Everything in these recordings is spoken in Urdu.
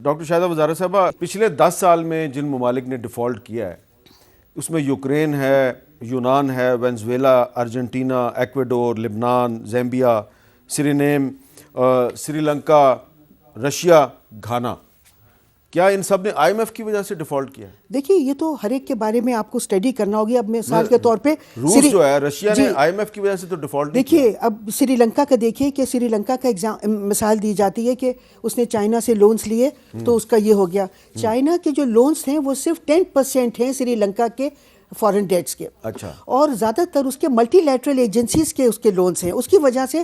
ڈاکٹر شاہدہ وزارت صاحبہ، پچھلے 10 سال میں جن ممالک نے ڈیفالٹ کیا ہے اس میں یوکرین ہے، یونان ہے، وینزویلا، ارجنٹینا، ایکویڈور، لبنان، Zambia, سرینیم، Sri Lanka, Russia, Ghana. کیا ان سب نے آئی ایم ایف کی وجہ سے ڈیفالٹ کیا ہے؟ دیکھیے یہ تو ہر ایک کے بارے میں آپ کو اسٹڈی کرنا ہوگی. اب مثال کے طور پہ روس جو ہے، رشیا نے آئی ایم ایف کی وجہ سے تو ڈیفالٹ نہیں کیا. دیکھیے اب سری لنکا کا دیکھیے کہ سری لنکا کا مثال دی جاتی ہے کہ اس نے چائنا سے لونز لیے تو اس کا یہ ہو گیا. چائنا کے جو لونز ہیں وہ صرف 10% ہیں سری لنکا کے فارن ڈیٹس کے. اچھا. اور زیادہ تر اس کے ملٹی لیٹرل ایجنسیز کے اس کے لونز ہیں. اس کی وجہ سے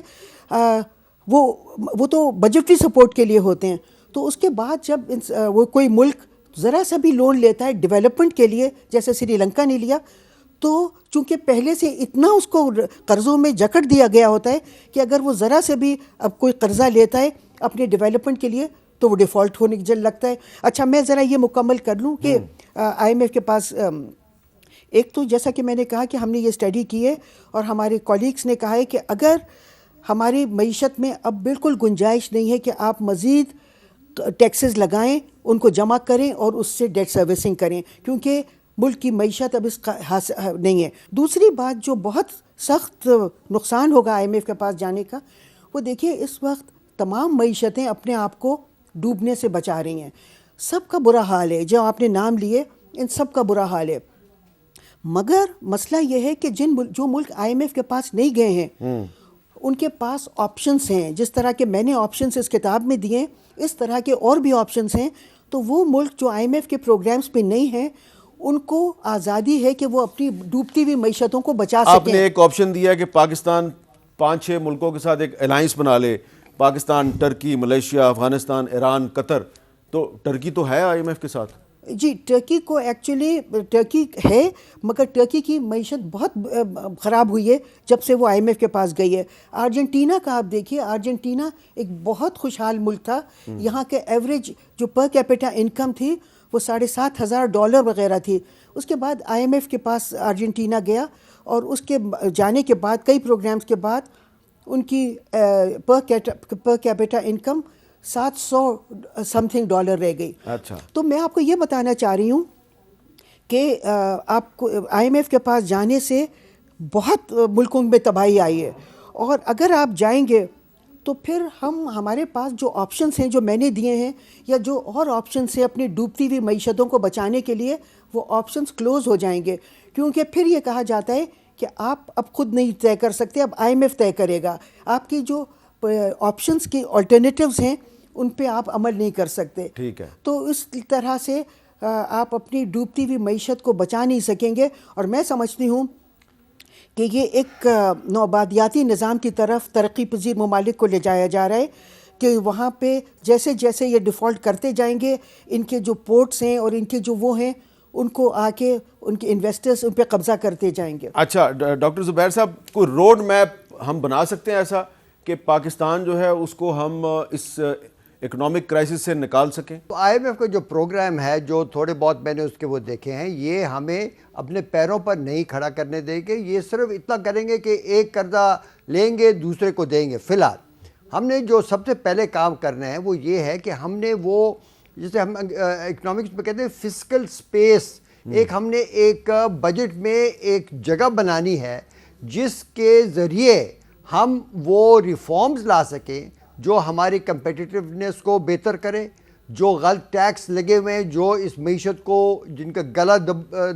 وہ تو بجٹری سپورٹ کے لیے ہوتے ہیں. تو اس کے بعد جب وہ کوئی ملک ذرا سا بھی لون لیتا ہے ڈیولپمنٹ کے لیے، جیسے سری لنکا نے لیا، تو چونکہ پہلے سے اتنا اس کو قرضوں میں جکڑ دیا گیا ہوتا ہے کہ اگر وہ ذرا سے بھی اب کوئی قرضہ لیتا ہے اپنے ڈیولپمنٹ کے لیے تو وہ ڈیفالٹ ہونے جل لگتا ہے. اچھا میں ذرا یہ مکمل کر لوں کہ آئی ایم ایف کے پاس ایک تو جیسا کہ میں نے کہا کہ ہم نے یہ اسٹڈی کی ہے اور ہمارے کولیگس نے کہا ہے کہ اگر ہماری معیشت میں اب بالکل گنجائش نہیں ہے کہ آپ مزید ٹیکسز لگائیں، ان کو جمع کریں اور اس سے ڈیٹ سروسنگ کریں، کیونکہ ملک کی معیشت اب اس کا نہیں ہے. دوسری بات جو بہت سخت نقصان ہوگا آئی ایم ایف کے پاس جانے کا، وہ دیکھیے اس وقت تمام معیشتیں اپنے آپ کو ڈوبنے سے بچا رہی ہیں. سب کا برا حال ہے، جو آپ نے نام لیے ان سب کا برا حال ہے. مگر مسئلہ یہ ہے کہ جو ملک آئی ایم ایف کے پاس نہیں گئے ہیں ان کے پاس آپشنس ہیں. جس طرح کے میں نے آپشنس اس کتاب میں دیے اس طرح کے اور بھی آپشنس ہیں. تو وہ ملک جو آئی ایم ایف کے پروگرامز پہ نہیں ہیں ان کو آزادی ہے کہ وہ اپنی ڈوبتی ہوئی معیشتوں کو بچا سکیں. آپ نے ایک آپشن دیا کہ پاکستان 5-6 ملکوں کے ساتھ ایک الائنس بنا لے، پاکستان، ٹرکی، ملیشیا، افغانستان، ایران، قطر. تو ٹرکی تو ہے آئی ایم ایف کے ساتھ. جی ٹرکی کو ایکچولی ٹرکی ہے، مگر ٹرکی کی معیشت بہت خراب ہوئی ہے جب سے وہ آئی ایم ایف کے پاس گئی ہے. ارجنٹینا کا آپ دیکھیے، ارجنٹینا ایک بہت خوشحال ملک تھا. یہاں کے ایوریج جو پر کیپیٹا انکم تھی وہ $7,500 وغیرہ تھی. اس کے بعد آئی ایم ایف کے پاس ارجنٹینا گیا اور اس کے جانے کے بعد کئی پروگرامز کے بعد ان کی per capita income $700 some thing رہ گئی. اچھا. تو میں آپ کو یہ بتانا چاہ رہی ہوں کہ آپ کو آئی ایم ایف کے پاس جانے سے بہت ملکوں میں تباہی آئی ہے. اور اگر آپ جائیں گے تو پھر ہمارے پاس جو آپشنس ہیں جو میں نے دیے ہیں یا جو اور آپشنس ہیں اپنی ڈوبتی ہوئی معیشتوں کو بچانے کے لیے، وہ آپشنس کلوز ہو جائیں گے. کیونکہ پھر یہ کہا جاتا ہے کہ آپ اب خود نہیں طے کر سکتے، اب آئی ایم ایف طے کرے گا. آپ کی جو آپشنس کی آلٹرنیٹیوز ہیں ان پہ آپ عمل نہیں کر سکتے. ٹھیک ہے. تو اس طرح سے آپ اپنی ڈوبتی ہوئی معیشت کو بچا نہیں سکیں گے. اور میں سمجھتی ہوں کہ یہ ایک نوآبادیاتی نظام کی طرف ترقی پذیر ممالک کو لے جایا جا رہا ہے کہ وہاں پہ جیسے جیسے یہ ڈیفالٹ کرتے جائیں گے ان کے جو پورٹس ہیں اور ان کے جو وہ ہیں ان کو آ کے ان کے انویسٹرز ان پہ قبضہ کرتے جائیں گے. اچھا ڈاکٹر زبیر صاحب، کوئی روڈ میپ ہم بنا سکتے ہیں ایسا کہ پاکستان جو ہے اس کو ہم اس اکنامک کرائسس سے نکال سکیں؟ تو آئی ایم ایف کا جو پروگرام ہے، جو تھوڑے بہت میں نے اس کے وہ دیکھے ہیں، یہ ہمیں اپنے پیروں پر نہیں کھڑا کرنے دیں گے. یہ صرف اتنا کریں گے کہ ایک قرضہ لیں گے دوسرے کو دیں گے. فی الحال ہم نے جو سب سے پہلے کام کرنا ہے وہ یہ ہے کہ ہم نے وہ جسے ہم اکنامکس میں کہتے ہیں فسکل سپیس، ہم نے ایک بجٹ میں ایک جگہ بنانی ہے جس کے ذریعے ہم وہ ریفارمز لا سکیں جو ہماری کمپیٹیٹیونیس کو بہتر کرے، جو غلط ٹیکس لگے ہوئے ہیں جو اس معیشت کو جن کا گلا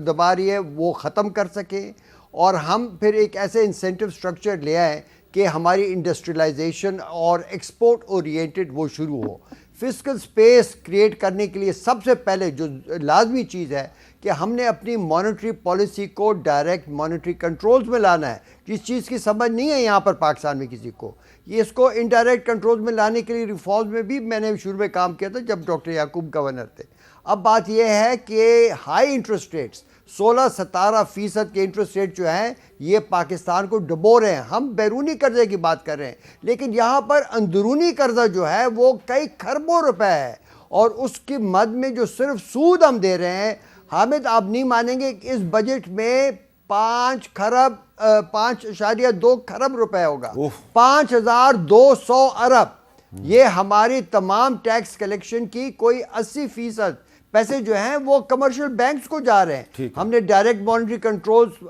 دبا رہی ہے وہ ختم کر سکیں. اور ہم پھر ایک ایسے انسینٹیو سٹرکچر لے آئیں کہ ہماری انڈسٹریلائزیشن اور ایکسپورٹ اورینٹڈ وہ شروع ہو. فسکل سپیس کریٹ کرنے کے لیے سب سے پہلے جو لازمی چیز ہے کہ ہم نے اپنی مانیٹری پالیسی کو ڈائریکٹ مانیٹری کنٹرولز میں لانا ہے. جس چیز کی سمجھ نہیں ہے یہاں پر پاکستان میں کسی کو، یہ اس کو انڈائریکٹ کنٹرول میں لانے کے لیے ریفارمز میں بھی میں نے شروع میں کام کیا تھا جب ڈاکٹر یعقوب گورنر تھے. اب بات یہ ہے کہ ہائی انٹرسٹ ریٹس 16-17% کے انٹرسٹ ریٹ جو ہیں یہ پاکستان کو ڈبو رہے ہیں. ہم بیرونی قرضے کی بات کر رہے ہیں لیکن یہاں پر اندرونی قرضہ جو ہے وہ کئی خربوں روپے ہے اور اس کی مد میں جو صرف سود ہم دے رہے ہیں. حامد آپ نہیں مانیں گے کہ اس بجٹ میں 5.2 خرب روپے ہوگا. 5,200 ارب. یہ ہماری تمام ٹیکس کلیکشن کی کوئی 80% پیسے جو ہیں وہ کمرشل بینکس کو جا رہے ہیں. ہم نے ڈائریکٹ مانیٹری کنٹرولز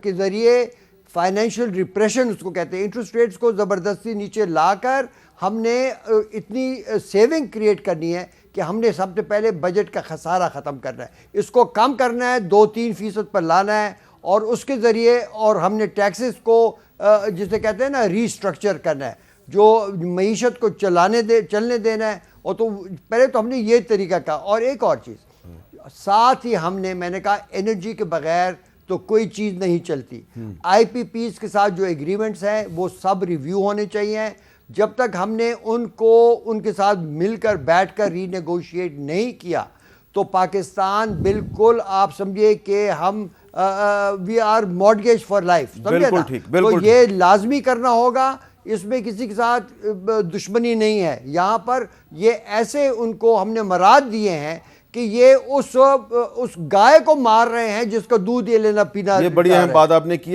کے ذریعے فائنینشیل ریپریشن اس کو کہتے ہیں, انٹرسٹ ریٹس کو زبردستی نیچے لا کر ہم نے اتنی سیونگ کریٹ کرنی ہے کہ ہم نے سب سے پہلے بجٹ کا خسارہ ختم کرنا ہے, اس کو کم کرنا ہے, 2-3% پر لانا ہے, اور اس کے ذریعے اور ہم نے ٹیکسز کو جسے کہتے ہیں نا ریسٹرکچر کرنا ہے, جو معیشت کو چلنے دینا ہے. اور تو پہلے تو ہم نے یہ طریقہ کہا. اور ایک اور چیز ساتھ ہی ہم نے, میں نے کہا انرجی کے بغیر تو کوئی چیز نہیں چلتی. آئی پی پیز کے ساتھ جو ایگریمنٹس ہیں وہ سب ریویو ہونے چاہیے. جب تک ہم نے ان کے ساتھ مل کر بیٹھ کر ری نیگوشیٹ نہیں کیا تو پاکستان بالکل آپ سمجھے کہ ہم we are mortgage for life, سمجھے نا. تو یہ لازمی کرنا ہوگا, اس میں کسی کے ساتھ دشمنی نہیں ہے. یہاں پر یہ ایسے ان کو ہم نے مراد دیے ہیں کہ یہ اس گائے کو مار رہے ہیں جس کا دودھ یہ لینا پینا. یہ بڑی اہم بات آپ نے کی ہے.